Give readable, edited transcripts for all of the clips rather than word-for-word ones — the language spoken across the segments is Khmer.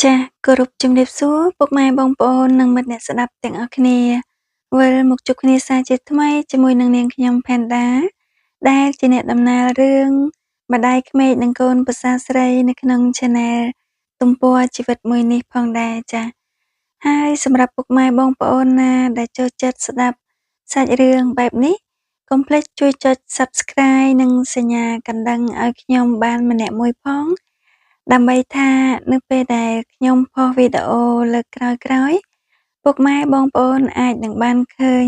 ចាសគោរពជំរាបសួរពុកម៉ែបងប្អូននិងមិត្តអ្នកស្ដាប់ទាំងអស់គ្នាវិលមកជួបគ្នាសារជាថ្មីជាមួយនឹងនាងខ្ញុំ Panda ដែលជាអ្នកដំណើររឿងម្ដាយក្មេកនិងកូនប្រសាស្រីនៅក្នុង Channel ទំព័រជីវិតមួយនេះផងដែរចាសហើយសម្រាប់ពុកម៉ែបងប្អូនណាដែលចូលចិត្តស្ដាប់សាច់រឿងបែបនេះកុំភ្លេចជួយចុច Subscribe និងសញ្ញាកណ្ដឹងឲ្យខ្ញុំបានម្នាក់មួយផងដើម្បីថានៅពេលដែលខ្ញុំផុសវីដេអូលើកក្រោយៗពុកម៉ែបងប្អូនអាចនឹងបានឃើញ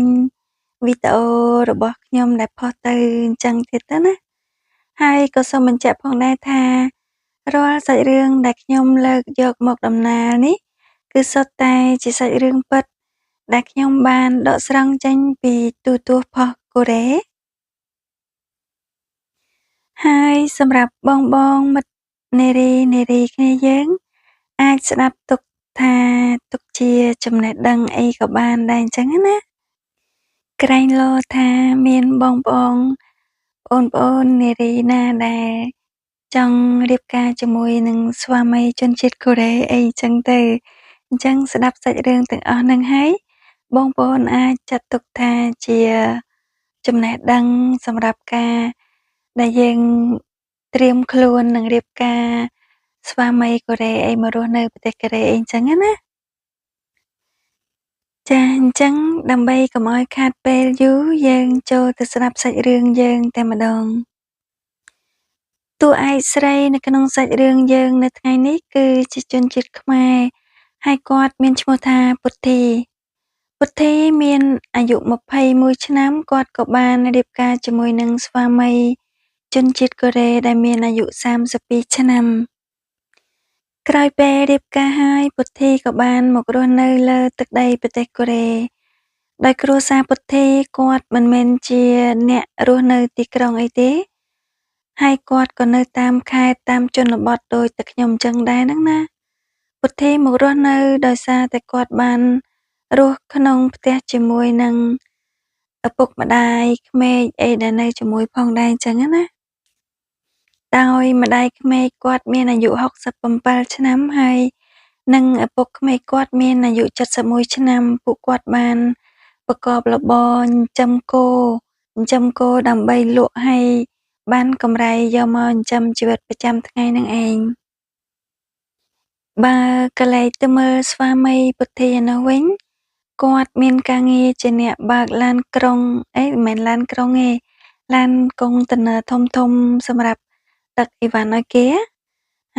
វីដេអូរបស់ខ្ញុំដែលផុសទៅអញ្ចឹងទៀតទៅណាហើយក៏សូមបញ្ជាក់ផងដែរថារាល់សាច់រឿងដែលខ្ញុំលើកយកមកដំណើរនេះគឺសុទ្ធតែជាសាច់រឿងពិតដែលខ្ញុំបានដកស្រង់ចេញពីទូរទស្សន៍ផុសកូរ៉េហើយសម្រាប់បងមិត្តនារីគ្នាយើងអាចស្ដាប់ទុកជាចំណេះដឹងអីក៏បានដែរអញ្ចឹងណាក្រែងលោថាមានបងប្អូននារីណាដែលចង់រៀបការជាមួយនឹងស្វាមីជនជាតិកូរ៉េអីអញ្ចឹងទៅអញ្ចឹងស្ដាប់សាច់រឿងទាំងអស់ហ្នឹងហើយបងប្អូនអាចចាត់ទុកថាជាចំណេះដឹងសម្រាប់ការដែលយើងត្រៀមខ្លួននឹងរៀបការស្វាមីកូរ៉េអីមករស់នៅប្រទេសកូរ៉េអីអញ្ចឹងណាចាអញ្ចឹងដើម្បីកុំឲ្យខាតពេលយូរយើងចូលទៅស្ដាប់សាច់រឿងយើងតែម្ដងតួឯកស្រីនៅក្នុងសាច់រឿងយើងនៅថ្ងៃនេះគឺជាជនជាតិខ្មែរហើយគាត់មានឈ្មោះថាពុទ្ធីមានអាយុ21ឆ្នាំគាត់ក៏បានរៀបការជាមួយនឹងស្វាមីជនជាតិកូរ៉េដែលមានអាយុ32ឆ្នាំក្រោយពេលរៀបការហើយពុទ្ធីក៏បានមករស់នៅលើទឹកដីប្រទេសកូរ៉េដោយគ្រួសារពុទ្ធីគាត់មិនមែនជាអ្នករស់នៅទីក្រុងអីទេហើយគាត់ក៏នៅតាមខេត្តតាមជនបទដូចតែខ្ញុំអញ្ចឹងដែរហ្នឹងណាពុទ្ធីមករស់នៅដោយសារតែគាត់បានរស់ក្នុងផ្ទះជាមួយនឹងឪពុកម្ដាយក្មេកអីដែលនៅជាមួយផងដែរអញ្ចឹងណាដោយម្ដាយក្មេកគាត់មានអាយុ67ឆ្នាំហើយនិងឪពុកក្មេកគាត់មានអាយុ71ឆ្នាំពួកគាត់បានប្រកបរបរចិញ្ចឹមគោដើម្បីលក់ឲ្យបានកម្រៃយកមកចិញ្ចឹមជីវិតប្រចាំថ្ងៃនឹងឯងបើកលែកទៅមើលស្វាមីពុទ្ធីឯនោះវិញគាត់មានការងារជាអ្នកបើកឡានក្រុងមិនមែនឡានក្រុងទេឡានកុងតឺន័រធំសម្រាប់ដឹកអីវ៉ាន់ឲ្យគេ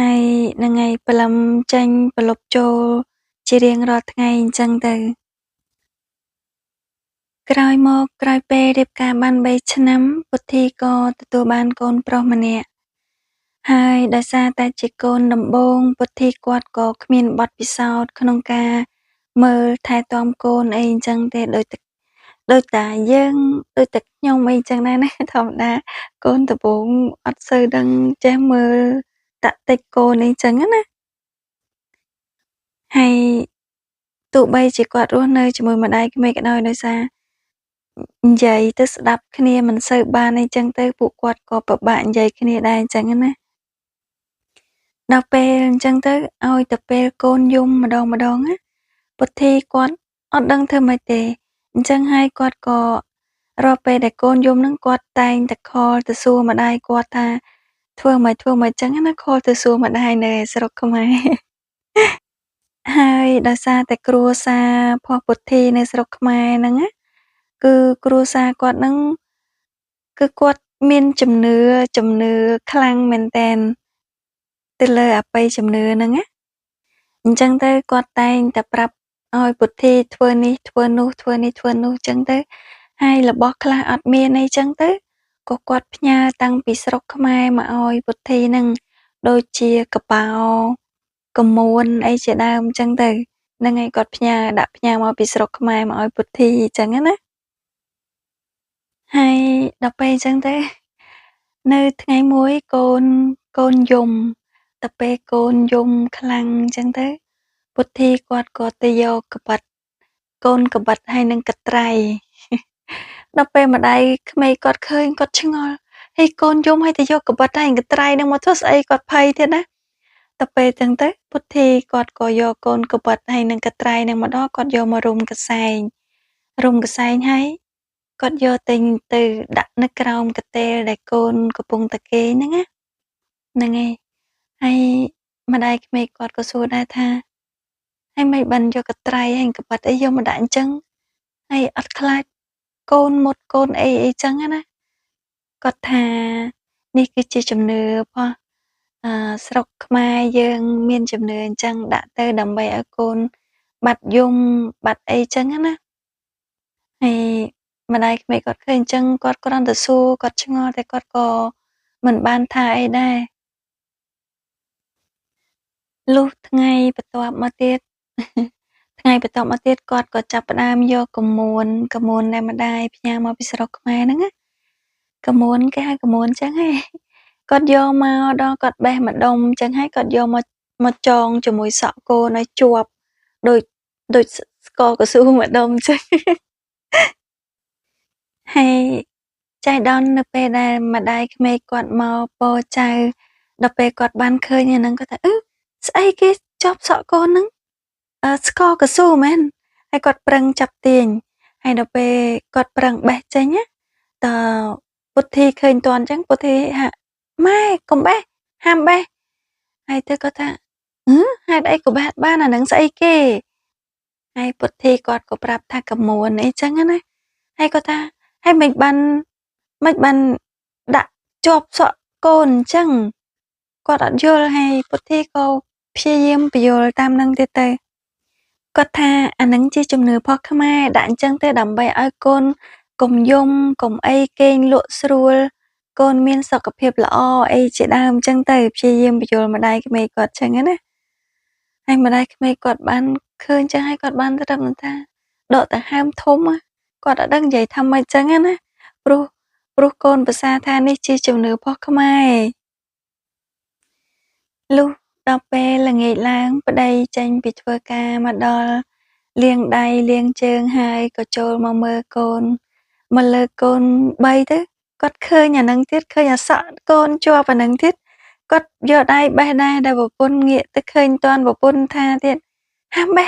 ហើយហ្នឹងហើយព្រលឹមចេញព្រលប់ចូលជារៀងរាល់ថ្ងៃអញ្ចឹងទៅក្រោយពេលរៀបការបាន3ឆ្នាំពុទ្ធីក៏ទទួលបានកូនប្រុសម្នាក់ហើយដោយសារតែជាកូនដំបូងពុទ្ធីគាត់ក៏គ្មានបទពិសោធន៍ក្នុងការមើលថែទាំកូនអីអញ្ចឹងទេដូចតែយើងដូចតែខ្ញុំអីអញ្ចឹងដែរណាធម្មតាកូនដំបូងអត់សូវដឹងចេះមើលតាក់ទិចកូនអីអញ្ចឹងណាហើយទោះបីជាគាត់រស់នៅជាមួយម្ដាយក្មេកក៏ដោយសារនិយាយទៅស្ដាប់គ្នាមិនសូវបានអីចឹងទៅពួកគាត់ក៏ពិបាកនិយាយគ្នាដែរអញ្ចឹងណាដល់ពេលអញ្ចឹងទៅឲ្យតែពេលកូនយំម្ដងណាពុទ្ធីគាត់អត់ដឹងធ្វើម៉េចទេអញ្ចឹងហើយគាត់ក៏រាល់ពេលដែលកូនយំហ្នឹងគាត់តែងតែខលទៅសួរម្ដាយគាត់ថាធ្វើម៉េចអញ្ចឹងណាខលទៅសួរម្ដាយនៅស្រុកខ្មែរហើយដោយសារតែគ្រួសារភ័ស្តុពុទ្ធីនៅស្រុកខ្មែរហ្នឹងណាគឺគ្រួសារគាត់ហ្នឹងគឺគាត់មានជំនឿខ្លាំងមែនតែនទៅលើអបិយជំនឿហ្នឹងណាអញ្ចឹងទៅគាត់តែងតែប្រាប់ឲ្យពុទ្ធីធ្វើនេះធ្វើនោះអញ្ចឹងទៅហើយរបស់ខ្លះអត់មានអីចឹងទៅក៏គាត់ផ្ញើតាំងពីស្រុកខ្មែរមកឲ្យពុទ្ធីហ្នឹងដូចជាកប៉ាល់កមួនអីជាដើមអញ្ចឹងទៅហ្នឹងហើយគាត់ផ្ញើមកពីស្រុកខ្មែរមកឲ្យពុទ្ធីអញ្ចឹងណាហើយដល់ពេលអញ្ចឹងទៅនៅថ្ងៃមួយកូនយំដល់ពេលកូនយំខ្លាំងអញ្ចឹងទៅពុទ្ធីគាត់ក៏ទៅយកកូនកបិតហើយនឹងកត្រៃដល់ពេលម្ដាយក្មេកគាត់ឃើញគាត់ឆ្ងល់ហេកូនយំហើយទៅយកកបិតហើយកត្រៃនឹងមកធ្វើស្អីគាត់ភ័យទៀតណា ដល់ពេលចឹងទៅពុទ្ធីគាត់ក៏យកកូនកបិតហើយនឹងកត្រៃនឹងម្ដងគាត់យកមករុំកសែងហើយគាត់យកទៅដាក់នៅក្រោមកន្ទេលដែលកូនកំពុងតែគេងហ្នឹងណាហ្នឹងហើយហើយម្ដាយក្មេកគាត់ក៏សួរដែរថាហើយមិនបានយកកត្រៃហើយកបិតអីយកមកដាក់អញ្ចឹងហើយអត់ខ្លាចកូនមុតកូនអីចឹងណាគាត់ថានេះគឺជាជំនឿរបស់ស្រុកខ្មែរយើងមានជំនឿអញ្ចឹងដាក់ទៅដើម្បីឲ្យកូនបាត់យំបាត់អីចឹងណាហើយម្ដាយក្មេកគាត់ឃើញអញ្ចឹងគាត់គ្រាន់តែសួរគាត់ឆ្ងល់តែគាត់ក៏មិនបានថាអីដែរលុះថ្ងៃបន្ទាប់មកទៀតគាត់ក៏ចាប់ផ្ដើមយកកមួនដែលម្ដាយផ្ញើមកពីស្រុកខ្មែរហ្នឹងណាកមួនគេហៅកមួនចឹងហ៎គាត់យកមកដល់គាត់បេះម្ដុំចឹងហើយគាត់យកមកចងជាមួយសក់កូនឲ្យជាប់ដូចស្ករកៅស៊ូម្ដុំចឹងហើយចៃដន្យនៅពេលដែលម្ដាយក្មេកគាត់មកពរចៅដល់ពេលគាត់បានឃើញអាហ្នឹងគាត់ថាស្អីគេជាប់សក់កូនហ្នឹងស្ករកៅស៊ូមែនហើយគាត់ប្រឹងចាប់ទាញហើយដល់ពេលគាត់ប្រឹងបេះចេញណាតើពុទ្ធីឃើញតន់ចឹងពុទ្ធីហាក់ម៉ែកុំបេះហាមបេះហើយទៅគាត់ថាហេតុអីក៏បេះបានអាហ្នឹងស្អីគេហើយពុទ្ធីគាត់ក៏ប្រាប់ថាកមួនអីចឹងណាហើយគាត់ថាហើយមិនបានដាក់ជាប់សក់កូនអញ្ចឹងគាត់អត់យល់ហើយពុទ្ធីក៏ព្យាយាមបញ្យល់តាមនឹងទៀតទៅគាត់ថាអានឹងជាជំនឿរបស់ខ្មែរដាក់អញ្ចឹងទៅដើម្បីឲ្យកូនកុំយំកុំអីគេងលក់ស្រួលកូនមានសុខភាពល្អអីជាដើមអញ្ចឹងទៅព្យាយាមបញ្យល់ម្ដាយក្មេកគាត់អញ្ចឹងណាហើយម្ដាយក្មេកគាត់បានឃើញអញ្ចឹងហើយគាត់បានត្រឹមថាដកដង្ហើមធំគាត់អត់ដឹងនិយាយថាម៉េចអញ្ចឹងណាព្រោះកូនប្រសាថានេះជាជំនឿរបស់ខ្មែរលុះដល់ពេលល្ងាចឡើងប្ដីចេញពីធ្វើការមកដល់លាងដៃលាងជើងហើយក៏ចូលមកមើលកូនមកលើកូន3ទៅគាត់ឃើញអានឹងទៀតឃើញអាសក់កូនជាប់អានឹងទៀតគាត់យកដៃបេះដែរដែលប្រពន្ធងាកទៅឃើញតាន់ប្រពន្ធថាទៀតហាមបេះ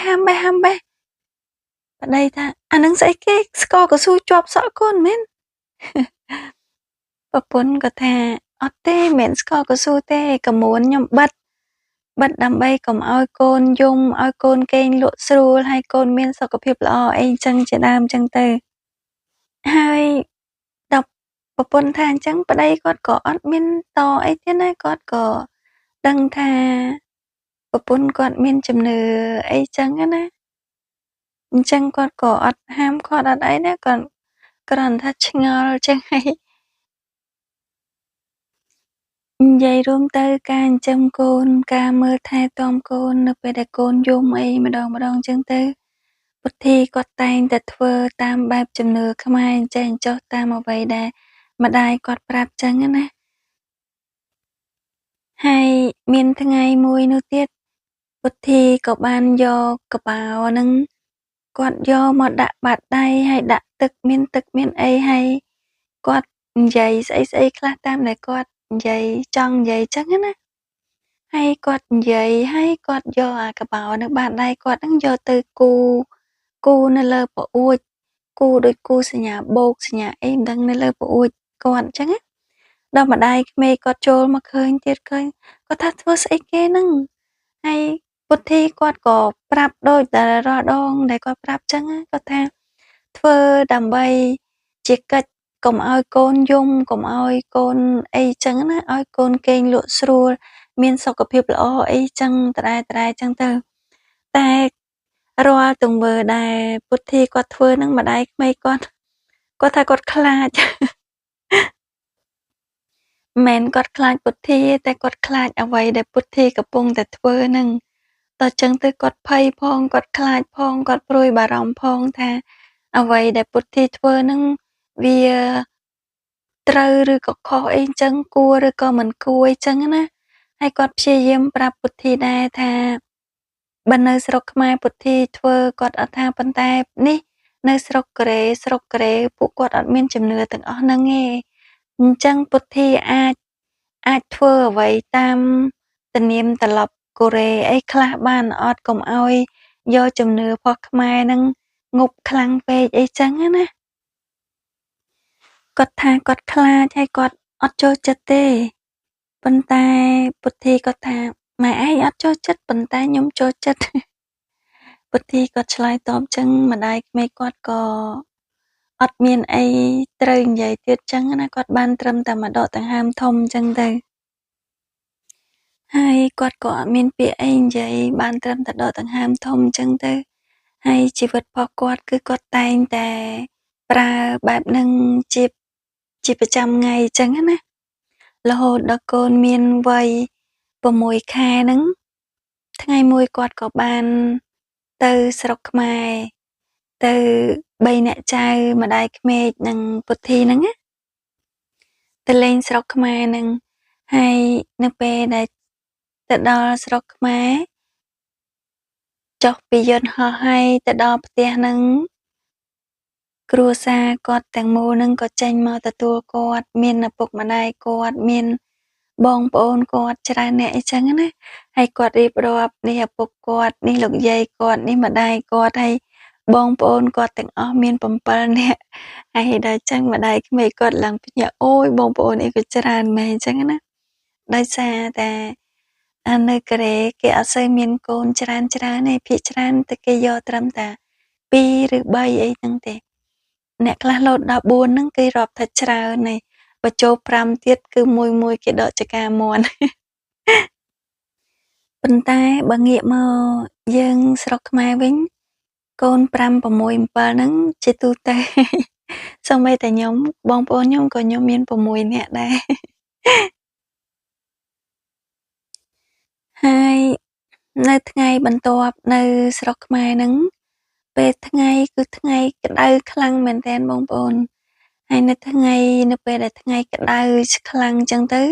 ប្ដីថាអានឹងស្អីគេស្ករកៅស៊ូជាប់សក់កូនមែនប្រពន្ធក៏ថាអត់ទេមិនមែនស្ករកៅស៊ូទេកមួនខ្ញុំបិទដើម្បីកុំឲ្យកូនយំឲ្យកូនគេងលក់ស្រួលហើយកូនមានសុខភាពល្អអីចឹងជាដើមចឹងទៅហើយដល់ប្រពន្ធថាអញ្ចឹងប្ដីគាត់ក៏អត់មានតអីទៀតណាគាត់ក៏ដឹងថាប្រពន្ធគាត់មានជំនឿអីចឹងណាអញ្ចឹងគាត់ក៏អត់ហាមឃាត់អត់អីណាគាត់គ្រាន់ថាឆ្ងល់ចឹងហើយនិយាយរួមទៅការចិញ្ចឹមកូនការមើលថែទាំកូននៅពេលដែលកូនយំអីម្ដងចឹងទៅពុទ្ធីគាត់តែងតែធ្វើតាមបែបជំនឿខ្មែរអញ្ចេះចុះតាមអ្វីដែលម្ដាយគាត់ប្រាប់ចឹងណាហើយមានថ្ងៃមួយនោះទៀតពុទ្ធីក៏បានយកកបោហ្នឹងគាត់យកមកដាក់បាតដៃហើយដាក់ទឹកមានអីហើយគាត់និយាយស្អីខ្លះតាមដែលគាត់និយាយចង់និយាយចឹងណាហើយគាត់និយាយហើយគាត់យកអាកបោនៅបាតដៃគាត់ហ្នឹងយកទៅគូនៅលើប្អួចគូដូចគូសញ្ញាបូកសញ្ញាអីមិនដឹងនៅលើប្អួចគាត់អញ្ចឹងណាដល់ម្ដាយក្មេកគាត់ចូលមកឃើញទៀតឃើញគាត់ថាធ្វើស្អីគេហ្នឹងហើយពុទ្ធីគាត់ក៏ប្រាប់ដូចតែរាល់ដងដែលគាត់ប្រាប់ចឹងគាត់ថាធ្វើដើម្បីជាកិច្ចកុំឲ្យកូនយំកុំឲ្យកូនអីចឹងណាឲ្យកូនគេងលក់ស្រួលមានសុខភាពល្អអីចឹងត្រែចឹងទៅតែរាល់ទង្វើដែលពុទ្ធីគាត់ធ្វើហ្នឹងម្ដាយក្មេកគាត់ថាគាត់ខ្លាចមិនមែនគាត់ខ្លាចពុទ្ធីទេតែគាត់ខ្លាចអ្វីដែលពុទ្ធីកំពុងតែធ្វើហ្នឹងតចឹងទៅគាត់ភ័យផងគាត់ខ្លាចផងគាត់ព្រួយបារម្ភផងថាអ្វីដែលពុទ្ធីធ្វើហ្នឹងវាត្រូវឬក៏ខុសអីចឹងគួរឬក៏មិនគួរអីចឹងណាហើយគាត់ព្យាយាមប្រាប់ពុទ្ធីដែរថាបើនៅស្រុកខ្មែរពុទ្ធីធ្វើគាត់អត់ថាប៉ុន្តែនេះនៅស្រុកកូរ៉េពួកគាត់អត់មានជំនឿទាំងអស់ហ្នឹងទេអញ្ចឹងពុទ្ធីអាចធ្វើអ្វីតាមទំនៀមទម្លាប់ កូរ៉េអីខ្លះបានអត់កុំឲ្យយកជំនឿរបស់ខ្មែរហ្នឹងងប់ខ្លាំងពេកអីចឹងណាគាត់ថាគាត់ខ្លាចហើយគាត់អត់ចូលចិត្តទេប៉ុន្តែពុទ្ធីគាត់ថាម៉ែឯងអត់ចូលចិត្តប៉ុន្តែខ្ញុំចូលចិត្តពុទ្ធីគាត់ឆ្លើយតបចឹងម្ដាយក្មេកគាត់ក៏អត់មានអីត្រូវនិយាយទៀតចឹងណាគាត់បានត្រឹមតែមកដកដង្ហើមធំចឹងទៅហើយគាត់ក៏អត់មានពាក្យអីនិយាយបានត្រឹមតែដកដង្ហើមធំចឹងទៅហើយជីវិតរបស់គាត់គឺគាត់តែងតែប្រើបែបហ្នឹងជាប្រចាំថ្ងៃចឹងណារហូតដល់កូនមានវ័យ6 ខែហ្នឹងថ្ងៃមួយគាត់ក៏បានទៅស្រុកខ្មែរទៅ3នាក់ចៅម្ដាយក្មេកនិងពុទ្ធីហ្នឹងណាទៅលេងស្រុកខ្មែរហ្នឹងហើយនៅពេលដែលទៅដល់ស្រុកខ្មែរចុះពីយន្តហោះហើយទៅដល់ផ្ទះហ្នឹងគ្រួសារគាត់ទាំងមូលហ្នឹងក៏ចេញមកទទួលគាត់មានឪពុកម្ដាយគាត់មានបងប្អូនគាត់ច្រើនអ្នកអីចឹងណាហើយគាត់រៀបរាប់នេះឪពុកគាត់នេះលោកយាយគាត់នេះម្ដាយគាត់ហើយបងប្អូនគាត់ទាំងអស់មាន7នាក់ហើយដល់ចឹងម្ដាយក្មេកគាត់ឡើងភ្ញាក់អូយបងប្អូនអីក៏ច្រើនមែនចឹងណាដោយសារតែនៅកូរ៉េគេអត់សូវមានកូនច្រើនទេភាគច្រើនតែគេយកត្រឹមតែ2ឬ3អីហ្នឹងទេអ្នកខ្លះលោតដល់4ហ្នឹងគេរាប់ថាច្រើនហើយបើចូល5ទៀតគឺមួយគេដកចកាមាន់ប៉ុន្តែបើងាកមកយើងស្រុកខ្មែរវិញកូន5 6 7ហ្នឹងជាទូទៅសូម្បីតែខ្ញុំបងប្អូនខ្ញុំក៏ខ្ញុំមាន6នាក់ដែរហើយនៅថ្ងៃបន្ទាប់នៅស្រុកខ្មែរហ្នឹងពេលថ្ងៃគឺថ្ងៃក្តៅខ្លាំងមែនទែនបងប្អូនហើយនៅពេលដែលថ្ងៃក្តៅខ្លាំងចឹងទៅ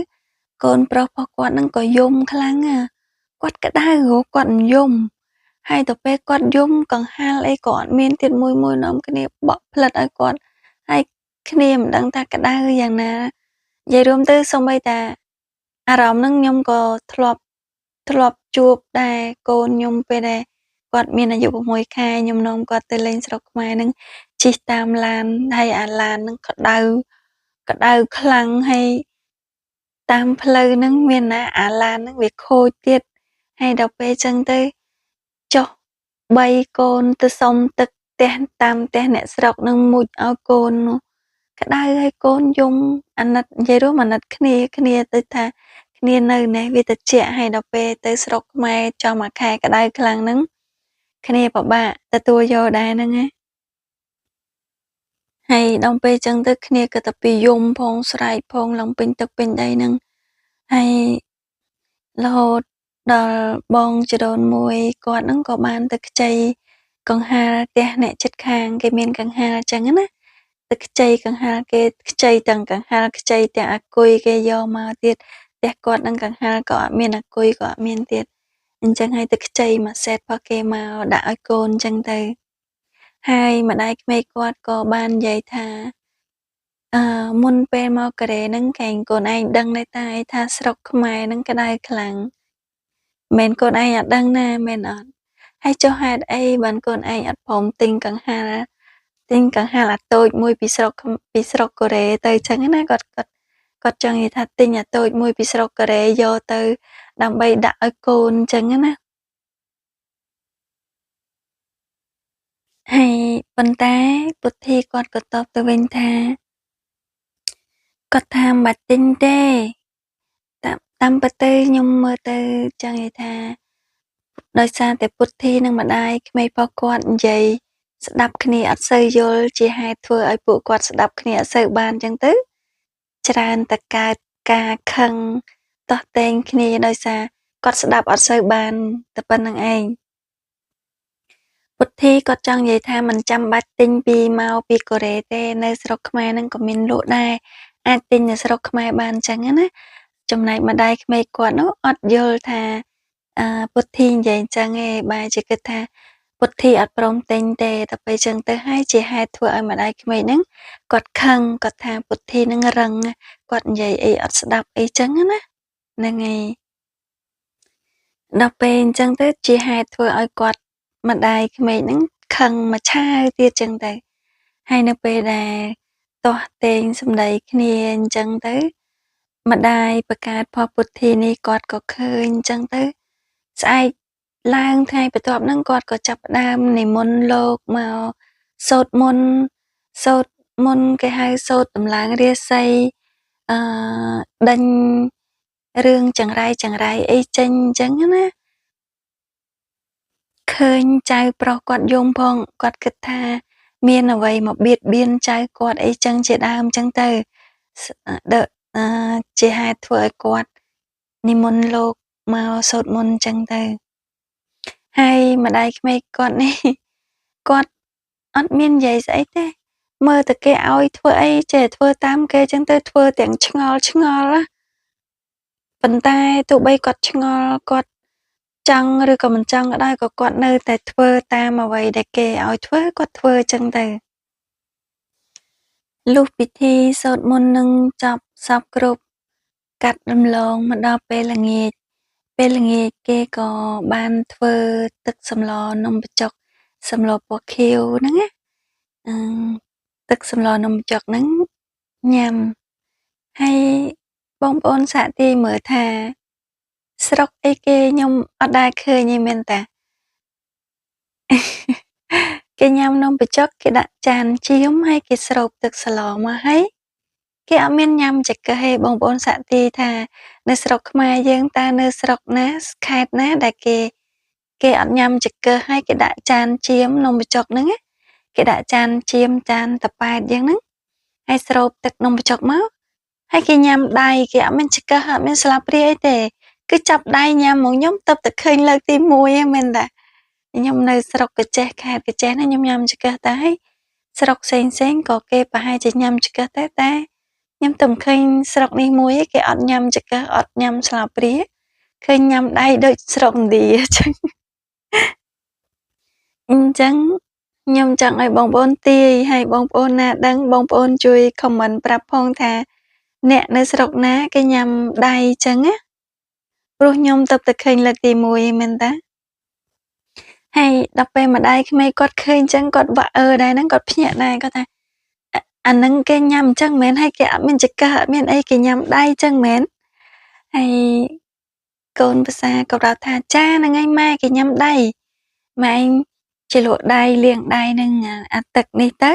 កូនប្រុសរបស់គាត់ហ្នឹងក៏យំខ្លាំងគាត់ក្តៅគាត់យំហើយទៅពេលគាត់យំកង្ហារអីក៏អត់មានទៀតមួយនាំគ្នាបក់ផ្លិតឲ្យគាត់ហើយគ្នាមិនដឹងថាក្តៅយ៉ាងណានិយាយរួមទៅសូម្បីតែអារម្មណ៍ហ្នឹងខ្ញុំក៏ធ្លាប់ជួបដែរកូនខ្ញុំពេលដែលគាត់មានអាយុ6 ខែខ្ញុំនាំគាត់ទៅលេងស្រុកខ្មែរហ្នឹងជិះតាមឡានហើយអាឡានហ្នឹងក្តៅខ្លាំងហើយតាមផ្លូវហ្នឹងមានណាអាឡានហ្នឹងវាខូចទៀតហើយដល់ពេលចឹងទៅចុះ3កូនទៅសុំទឹកផ្ទះតាមផ្ទះអ្នកស្រុកនឹងមុជឲ្យកូននោះក្តៅហើយកូនយំអាណិតនិយាយរួមអាណិតគ្នាទៅថាគ្នានៅនេះវាត្រជាក់ហើយដល់ពេលទៅស្រុកខ្មែរចំមួយខែក្តៅខ្លាំងហ្នឹងគ្នាពិបាកទទួលយកដែរហ្នឹងណាហើយដល់ពេលចឹងទៅគ្នាក៏ទៅពីយំផងស្រែកផងឡើងពេញទឹកពេញដីហ្នឹងហើយរហូតដល់បងជីដូនមួយគាត់ហ្នឹងក៏បានទៅខ្ចីកង្ហារផ្ទះអ្នកជិតខាងគេមានកង្ហារចឹងណាទៅខ្ចីកង្ហារគេខ្ចីទាំងកង្ហារខ្ចីទាំងអាគុយគេយកមកទៀតផ្ទះគាត់នឹងកង្ហារក៏អត់មានអាគុយក៏អត់មានទៀតអញ្ចឹងហើយទៅខ្ចីមួយសេតរបស់គេមកដាក់ឲ្យកូនអញ្ចឹងទៅហើយម្ដាយក្មេកគាត់ក៏បាននិយាយថាមុនពេលមកកូរ៉េហ្នឹងកែងកូនឯងដឹងទេតាឯថាស្រុកខ្មែរហ្នឹងក្តៅខ្លាំងមែនកូនឯងអត់ដឹងណាមែនអត់ហើយចុះហេតុអីបានកូនឯងអត់ព្រមទិញកង្ហារអាតូចមួយពីស្រុកកូរ៉េទៅចឹងណាគាត់ចង់និយាយថាទិញអាតូចមួយពីស្រុកកូរ៉េយកទៅដើម្បីដាក់ឲ្យកូនចឹងណាហើយប៉ុន្តែពុទ្ធីគាត់ក៏តបទៅវិញថាគាត់ថាមិនបាច់ទិញទេតាមពិតទៅខ្ញុំមើលទៅចង់និយាយថាដោយសារតែពុទ្ធីនិងម្ដាយក្មេករបស់គាត់និយាយស្ដាប់គ្នាអត់សូវយល់ជាហេតុធ្វើឲ្យពួកគាត់ស្ដាប់គ្នាអត់សូវបានចឹងទៅច្រើនតែកើតការខឹងទាស់ទែងគ្នាដោយសារគាត់ស្ដាប់អត់សូវបានតែប៉ុណ្្នឹងឯងពុទ្ធីគាត់ចង់និយាយថាមិនចាំបាច់ទិញមកពីកូរ៉េទេនៅស្រុកខ្មែរហ្នឹងក៏មានលក់ដែរអាចទិញនៅស្រុកខ្មែរបានចឹងណាចំណែកម្ដាយក្មេកគាត់នោះអត់យល់ថាពុទ្ធីនិយាយអញ្ចឹងឯងបែរជាគិតថាពុទ្ធីអត់ព្រមទិញទេតែពេលចឹងទៅហើយជាហេតុធ្វើឲ្យម្ដាយក្មេកហ្នឹងគាត់ខឹងគាត់ថាពុទ្ធីហ្នឹងរឹងគាត់និយាយអីអត់ស្ដាប់អីចឹងណាហ្នឹងហើយ ដល់ពេលអញ្ចឹងទៅជាហេតុធ្វើឲ្យគាត់ម្ដាយក្មេងហ្នឹងខឹងមួយឆាវទៀតចឹងទៅហើយនៅពេលដែលទាស់ទែងសម្ដីគ្នាអញ្ចឹងទៅម្ដាយបង្កើតផពុទ្ធានេះគាត់ក៏ឃើញអញ្ចឹងទៅស្អែកឡើងថ្ងៃបន្ទាប់ហ្នឹងគាត់ក៏ចាប់ផ្ដើមនិមន្តលោកមកសូត្រមន្តសូត្រមន្តគេហៅសូត្រតម្លើងរាសីអឺដេញរឿងចង្រៃអីចេញអញ្ចឹងណាឃើញចៅប្រុសគាត់យំផងគាត់គិតថាមានអ្វីមកបៀតបៀនចៅគាត់អីចឹងជាដើមចឹងទៅជាហេតុធ្វើឲ្យគាត់និមន្តលោកមកសូត្រមន្តចឹងទៅហើយម្ដាយក្មេកគាត់នេះគាត់អត់មាននិយាយស្អីទេមើលតែគេឲ្យធ្វើអីចេះធ្វើតាមគេចឹងទៅធ្វើទាំងឆ្ងល់ណាប៉ុន្តែទោះបីគាត់ឆ្ងល់គាត់ចង់ឬក៏មិនចង់ក៏ដោយក៏គាត់នៅតែធ្វើតាមអ្វីដែលគេឲ្យធ្វើគាត់ធ្វើចឹងទៅលុះពិធីសូត្រមន្តនឹងចប់សពគ្រប់កាត់រំលងមកដល់ពេលល្ងាចគេក៏បានធ្វើទឹកសម្លនំបញ្ចុកសម្លពណ៌ខៀវហ្នឹងណាអឺទឹកសម្លនំបញ្ចុកហ្នឹងញ៉ាំហើយបងប្អូនសាក់ទាយមើលថាស្រុកអីគេខ្ញុំអត់ដែលឃើញទេមែនតាគេញ៉ាំនំបញ្ចុកគេដាក់ចានចៀមហើយគេស្រូបទឹកស្លមកហើយគេអត់មានញ៉ាំចង្កឹះទេបងប្អូនសាក់ទាយថានៅស្រុកខ្មែរយើងតើនៅស្រុកណាខេត្តណាដែលគេអត់ញ៉ាំចង្កឹះហើយគេដាក់ចានចៀមនំបញ្ចុកហ្នឹងណាគេដាក់ចានចៀមចានតប៉ែតយ៉ាងហ្នឹងហើយស្រូបទឹកនំបញ្ចុកមកហើយគេញ៉ាំដៃគេអត់មានចង្កឹះអត់មានស្លាបព្រាអីទេគឺចាប់ដៃញ៉ាំមកខ្ញុំទៅតែឃើញលើកទី1ហ្នឹងមែនតាខ្ញុំនៅស្រុកកាចេះខេត្តកាចេះណាខ្ញុំញ៉ាំចង្កឹះតែហើយស្រុកផ្សេងក៏គេប្រហែលជាញ៉ាំចង្កឹះតែខ្ញុំទៅឃើញស្រុកនេះមួយគេអត់ញ៉ាំចង្កឹះអត់ញ៉ាំស្លាបព្រាឃើញញ៉ាំដៃដូចស្រុកឥណ្ឌាអញ្ចឹងខ្ញុំចង់ឲ្យបងប្អូនទាយហើយបងប្អូនណាដឹងបងប្អូនជួយ comment ប្រាប់ផងថាអ្នកនៅស្រុកណាគេញ៉ាំដៃអញ្ចឹងណាព្រោះខ្ញុំទៅតែឃើញលើកទី1មែនតាហើយដល់ពេលម្ដាយក្មេកគាត់ឃើញអញ្ចឹងគាត់វាក់ដែរហ្នឹងគាត់ភ្ញាក់ដែរគាត់ថាអាហ្នឹងគេញ៉ាំអញ្ចឹងមែនហើយគេអត់មានចង្កឹះអត់មានអីគេញ៉ាំដៃអញ្ចឹងមែនហើយកូនប្រសាក៏ប្រាប់ថាចាហ្នឹងហើយម៉ែគេញ៉ាំដៃម៉ែឯងជាលក់ដៃលាងដៃនឹងអាទឹកនេះទៅ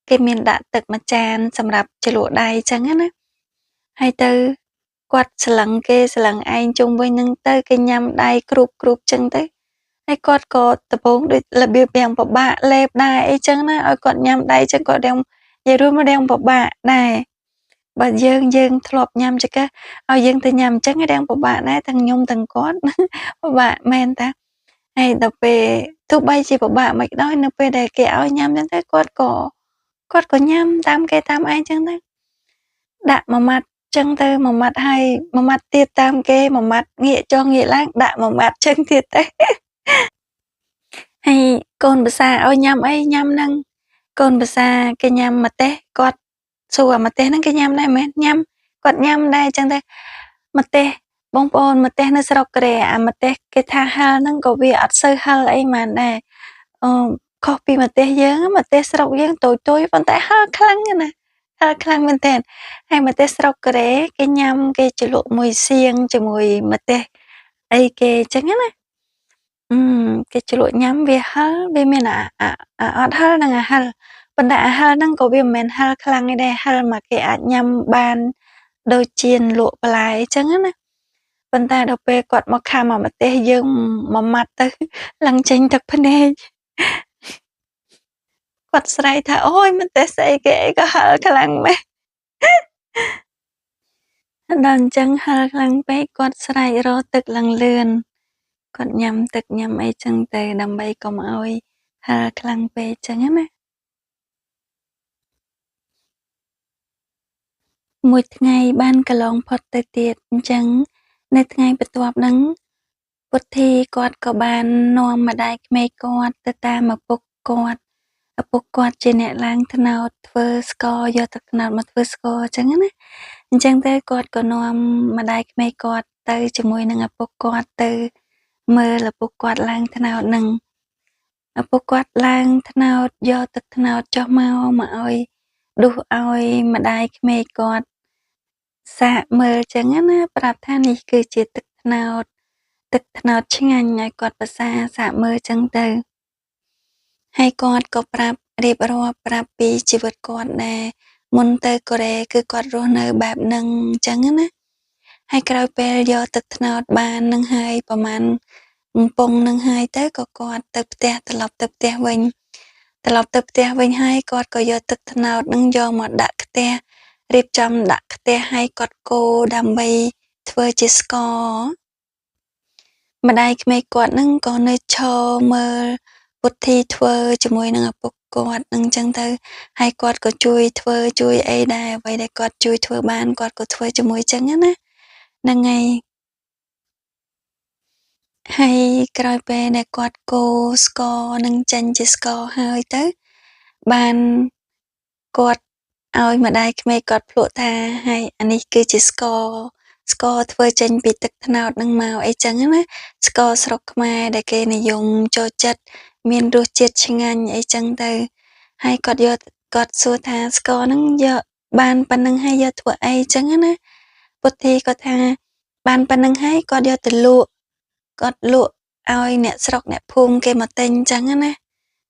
គេមានដាក់ទឹកមួយចានសម្រាប់ជាលក់ដៃអញ្ចឹងណាហើយទៅគាត់ស្លឹងគេស្លឹងឯងជុំវិញហ្នឹងទៅគេញ៉ាំដៃគ្រូបអញ្ចឹងទៅហើយគាត់ក៏ដំបូងដូចរបៀបយ៉ាងពិបាកលេបដែរអីចឹងណាឲ្យគាត់ញ៉ាំដៃចឹងគាត់រៀងនិយាយរួមមករៀងពិបាកដែរបើយើងធ្លាប់ញ៉ាំចង្កឹះឲ្យយើងទៅញ៉ាំអញ្ចឹងរៀងពិបាកដែរទាំងខ្ញុំទាំងគាត់ពិបាកមែនតាហើយដល់ពេលទោះបីជាពិបាកមិនដោយនៅពេលដែលគេឲ្យញ៉ាំចឹងទៅគាត់ក៏ញ៉ាំតាមគេតាមឯងចឹងទៅដាក់មួយម៉ាត់ចឹងទៅមួយម៉ាត់ហើយមួយម៉ាត់ទៀតតាមគេមួយម៉ាត់ងាកចុះងាកឡើងដាក់មួយម៉ាត់ចឹងទៀតទៅហើយកូនប្រសាឲ្យញ៉ាំអីញ៉ាំហ្នឹងកូនប្រសាគេញ៉ាំម្ទេសគាត់សួរអាម្ទេសហ្នឹងគេញ៉ាំដែរមែនញ៉ាំគាត់ញ៉ាំដែរចឹងទៅម្ទេសបងប្អូនម្ទេសនៅស្រុកកូរ៉េអាម្ទេសគេថាហឹរហ្នឹងក៏វាអត់សូវហឹរអីហ្មងដែរខុសពីម្ទេសយើងម្ទេសស្រុកយើងតូចប៉ុន្តែហឹរខ្លាំងណាស់ហឹរខ្លាំងមែនទែនហើយម្ទេសស្រុកកូរ៉េគេញ៉ាំគេជ្រលក់មួយសៀងជាមួយម្ទេសអីគេចឹងណាគេជ្រលក់ញ៉ាំវាហឹរវាមានអត់ហឹរនិងអាហឹរប៉ុន្តែអាហឹរហ្នឹងក៏វាមិនមែនហឹរខ្លាំងឯដែរហឹរមកគេអាចញ៉ាំបានដូចជាលក់បន្លែអញ្ចឹងណាប៉ុន្តែដល់ពេលគាត់មកខាំអាម្ទេសយើងមួយម៉ាត់ទៅឡើងចេញទឹកភ្នែកគាត់ស្រែកថាអូយម្ទេសស្អីគេអីក៏ហឹរខ្លាំងម៉េះដល់អញ្ចឹងហឹរខ្លាំងពេកគាត់ស្រែករកទឹកឡើងលឿនគាត់ញ៉ាំទឹកញ៉ាំអីចឹងទៅដើម្បីកុំឲ្យហឹរខ្លាំងពេកចឹងណាមួយថ្ងៃបានកន្លងផុតទៅទៀតអញ្ចឹងនៅថ្ងៃបន្ទាប់ហ្នឹងពុទ្ធីគាត់ក៏បាននាំម្ដាយក្មេកគាត់ទៅតាមឪពុកគាត់ជាអ្នកឡើងត្នោតធ្វើស្ករយកទឹកត្នោតមកធ្វើស្ករអញ្ចឹងណាអញ្ចឹងទៅគាត់ក៏នាំម្ដាយក្មេកគាត់ទៅជាមួយនឹងឪពុកគាត់ទៅ មើលឪពុកគាត់ឡើងត្នោតនឹងឪពុកគាត់ឡើងត្នោតយកទឹកត្នោតចុះមកឲ្យដួសឲ្យម្ដាយក្មេកគាត់សាកមើលចឹងណាប្រាប់ថានេះគឺជាទឹកត្នោតឆ្ងាញ់ឲ្យគាត់ប្រសាសាកមើលចឹងទៅហើយគាត់ក៏រៀបរាប់ប្រាប់ពីជីវិតគាត់ដែរមុនទៅកូរ៉េគឺគាត់រស់នៅបែបហ្នឹងចឹងណាហើយក្រោយពេលយកទឹកត្នោតបាននឹងហើយប្រហែលកំប៉ុងនឹងហើយទៅក៏គាត់ទៅផ្ទះត្រឡប់ទៅផ្ទះវិញហើយគាត់ក៏យកទឹកត្នោតនឹងយកមកដាក់ខ្ទះរៀបចំដាក់ខ្ទះហើយគាត់កូរដើម្បីធ្វើជាស្ករម្ដាយក្មេកគាត់នឹងក៏នៅឈរមើលពុទ្ធីធ្វើជាមួយនឹងឪពុកគាត់នឹងចឹងទៅហើយគាត់ក៏ជួយអីដែរអ្វីដែលគាត់ជួយធ្វើបានគាត់ក៏ធ្វើជាមួយចឹងណាហ្នឹងហើយក្រោយពេលដែលគាត់កូរស្ករនឹងចេញជាស្ករហើយទៅបានគាត់ឲ្យម្ដាយក្មេកគាត់ភ្លក់ថាហើយអានេះគឺជាស្ករធ្វើចេញពីទឹកត្នោតនឹងមកអីចឹងណាស្ករស្រុកខ្មែរដែលគេនិយមចូលចិត្តមានរសជាតិឆ្ងាញ់អីចឹងទៅហើយគាត់សួរថាស្ករនឹងយកបានប៉ុណ្្នឹងហើយយកធ្វើអីចឹងណាពុទ្ធីគាត់ថាបានប៉ុណ្្នឹងហើយគាត់យកទៅលក់គាត់លក់ឲ្យអ្នកស្រុកអ្នកភូមិគេមកទិញចឹងណា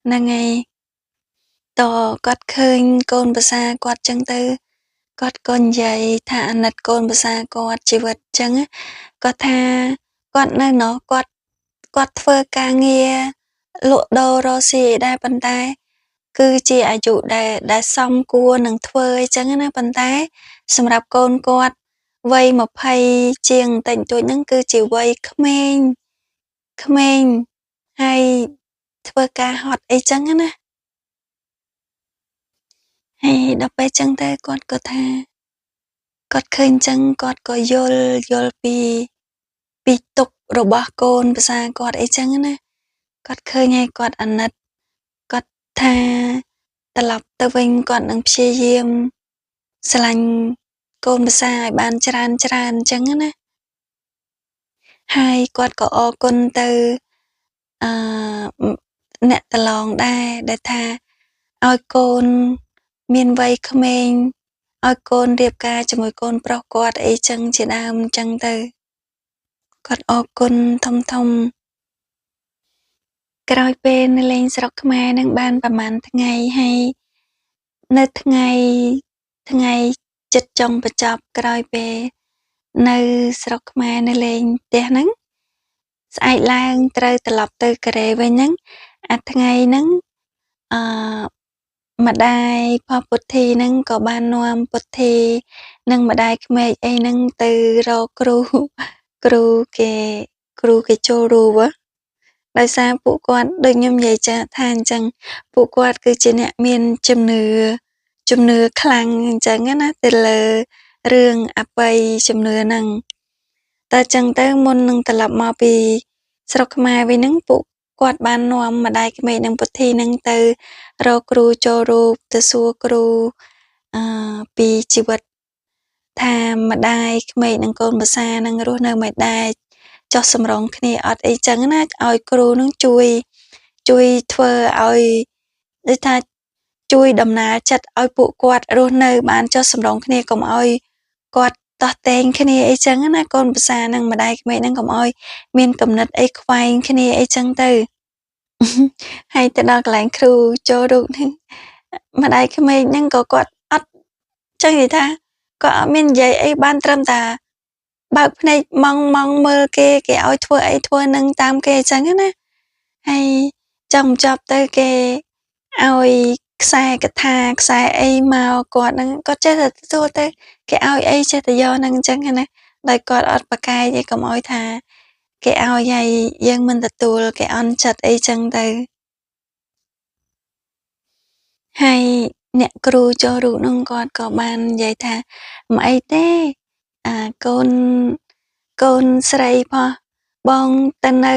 ហ្នឹងហើយតគាត់ឃើញកូនប្រសាគាត់ចឹងទៅគាត់ក៏និយាយថាអាណិតកូនប្រសាគាត់ជីវិតចឹងគាត់ថាគាត់នៅនោះគាត់ធ្វើការងារលក់ដូររកស៊ីដែរប៉ុន្តែគឺជាអាយុដែលសមគួរនឹងធ្វើអីចឹងណាប៉ុន្តែសម្រាប់កូនគាត់វ័យ20ជាងបន្តិចបន្តួចហ្នឹងគឺជាវ័យក្មេងហើយធ្វើការហត់អីចឹងណាហើយដល់ពេលចឹងទៅគាត់ក៏ថាគាត់ឃើញចឹងគាត់ក៏យល់ពីទុក្ខរបស់កូនប្រសាគាត់អីចឹងណាគាត់ឃើញហើយគាត់អាណិតគាត់ថាត្រឡប់ទៅវិញគាត់នឹងព្យាយាមស្រឡាញ់កូនប្រសាឲ្យបានច្រើនអញ្ចឹងណាហើយគាត់ក៏អរគុណទៅអឺអ្នកតឡងដែរដែលថាឲ្យកូនមានវ័យក្មេងឲ្យកូនរៀបការជាមួយកូនប្រុសគាត់អីចឹងជាដើមចឹងទៅគាត់អរគុណធំក្រោយពេលនៅលេងស្រុកខ្មែរនឹងបានប្រហែលថ្ងៃហើយនៅថ្ងៃជិតចុងបញ្ចប់ក្រោយពេលនៅស្រុកខ្មែរនៅលេងផ្ទះហ្នឹងស្អែកឡើងត្រូវត្រឡប់ទៅកូរ៉េវិញហ្នឹងអាថ្ងៃហ្នឹងអឺម្ដាយផពុទ្ធីហ្នឹងក៏បាននាំពុទ្ធីនិងម្ដាយក្មេកអីហ្នឹងទៅរកគ្រូគេចូលរួមដោយសារពួកគាត់ដូចខ្ញុំនិយាយថាអញ្ចឹងពួកគាត់គឺជាអ្នកមានជំនឿខ្លាំងអញ្ចឹងណាទៅលើរឿងអបិយជំនឿហ្នឹងតែអញ្ចឹងទៅមុននឹងត្រឡប់មកពីស្រុកខ្មែរវិញហ្នឹងពួកគាត់បាននាំម្ដាយក្មេកនិងពុទ្ធីហ្នឹងទៅរកគ្រូចូលរូបទៅសួរគ្រូពីជីវិតថាម្ដាយក្មេកនិងកូនប្រសានឹងរស់នៅមិនដែរចុះសម្រងគ្នាអត់អីចឹងណាឲ្យគ្រូនឹងជួយធ្វើឲ្យដូចថាជួយដំណើរចិត្តឲ្យពួកគាត់រស់នៅបានចុះសម្រងគ្នាកុំឲ្យគាត់តោះតែងគ្នាអីចឹងណាកូនប្រសានិងម្ដាយក្មេកនឹងកុំឲ្យមានគំនិតអីខ្វែងគ្នាអីចឹងទៅហើយទៅដល់កន្លែងគ្រូចូលរូបហ្នឹងម្ដាយក្មេកហ្នឹងក៏គាត់អត់ចឹងនិយាយថាគាត់អត់មាននិយាយអីបានត្រឹមតែបើកភ្នែកម៉ងមើលគេឲ្យធ្វើអីធ្វើនឹងតាមគេអញ្ចឹងណាហើយចង់ចប់ទៅគេឲ្យខ្សែកថាខ្សែអីមកគាត់ហ្នឹងគាត់ចេះតែទទួលទៅគេឲ្យអីចេះតែយកហ្នឹងអញ្ចឹងណាដោយគាត់អត់ប្រកែកឯងកុំឲ្យថាគេឲ្យហើយយើងមិនទទួលគេអន់ចិត្តអីចឹងទៅហើយអ្នកគ្រូចូលរូបនោះគាត់ក៏បាននិយាយថាមិនអីទេកូនស្រីបងទៅនៅ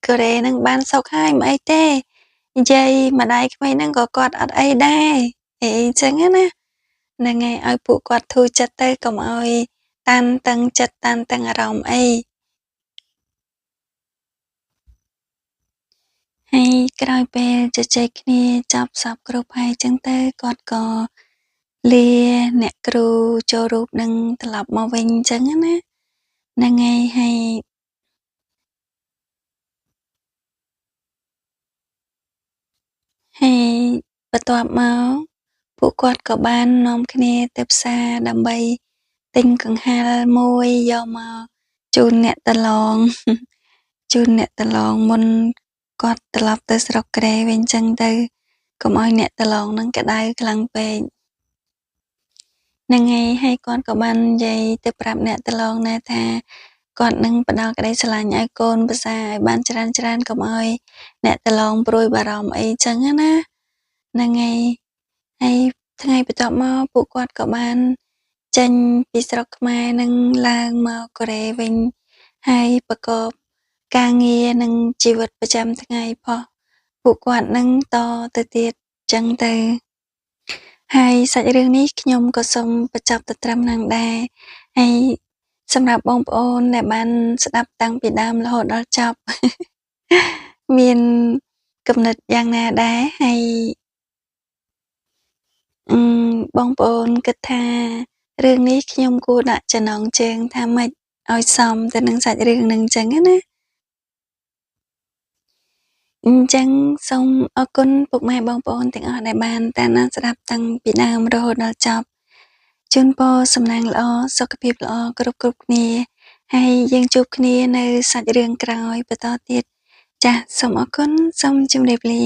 កូរ៉េនឹងបានសុខហើយមិនអីទេនិយាយម្ដាយក្មេងហ្នឹងក៏គាត់អត់អីដែរអីចឹងណាហ្នឹងហើយឲ្យពួកគាត់ធូរចិត្តទៅកុំឲ្យតានតឹងចិត្តតានតឹងអារម្មណ៍អី ហើយក្រោយពេលជជែកគ្នាចប់សព្វគ្រប់ហើយចឹងទៅគាត់ក៏លាអ្នកគ្រូចូលរូបនឹងត្រឡប់មកវិញចឹងណាហ្នឹងហើយហើយបន្ទាប់មកពួកគាត់ក៏បាននាំគ្នាទៅផ្សារដើម្បីទិញកង្ហារមួយយកមកជូនអ្នកប្រឡង ជូនអ្នកប្រឡងមុនគាត់ត្រឡប់ទៅស្រុកគ្រែវិញចឹងទៅកុំឲ្យអ្នកប្រឡងនឹងក្តៅខ្លាំងពេកហ្នឹងហើយគាត់ក៏បាននិយាយទៅប្រាប់អ្នកប្រឡងដែរថាគាត់នឹងផ្ដល់ក្តីស្រឡាញ់ឲ្យកូនប្រសាឲ្យបានច្រើនកុំឲ្យអ្នកប្រឡងព្រួយបារម្ភអីចឹងណាហ្នឹងហើយថ្ងៃបន្ទាប់មកពួកគាត់ក៏បានចេញពីស្រុកខ្មែរនឹងឡើងមកកូរ៉េវិញហើយប្រកបការងារនិងជីវិតប្រចាំថ្ងៃពួកគាត់នឹងតទៅទៀតចឹងទៅហើយសាច់រឿងនេះខ្ញុំក៏សូមបញ្ចប់ទៅត្រឹមហ្នឹងដែរហើយសម្រាប់បងប្អូនដែលបានស្ដាប់តាំងពីដើមរហូតដល់ចប់ មានគំនិតយ៉ាងណាដែរហើយបងប្អូនគិតថារឿងនេះខ្ញុំគួរដាក់ចំណងជើងថាម៉េចឲ្យសមទៅនឹងសាច់រឿងហ្នឹងចឹងណាអញ្ចឹងសូមអរគុណពុកម៉ែបងប្អូនទាំងអស់ដែលបានតាមដានស្ដាប់តាំងពីដើមរហូតដល់ចប់ជូនពរសំណាងល្អសុខភាពល្អគ្រប់គ្នាហើយយើងជួបគ្នានៅសាច់រឿងក្រោយបន្តទៀតចាសសូមអរគុណសូមជម្រាបលា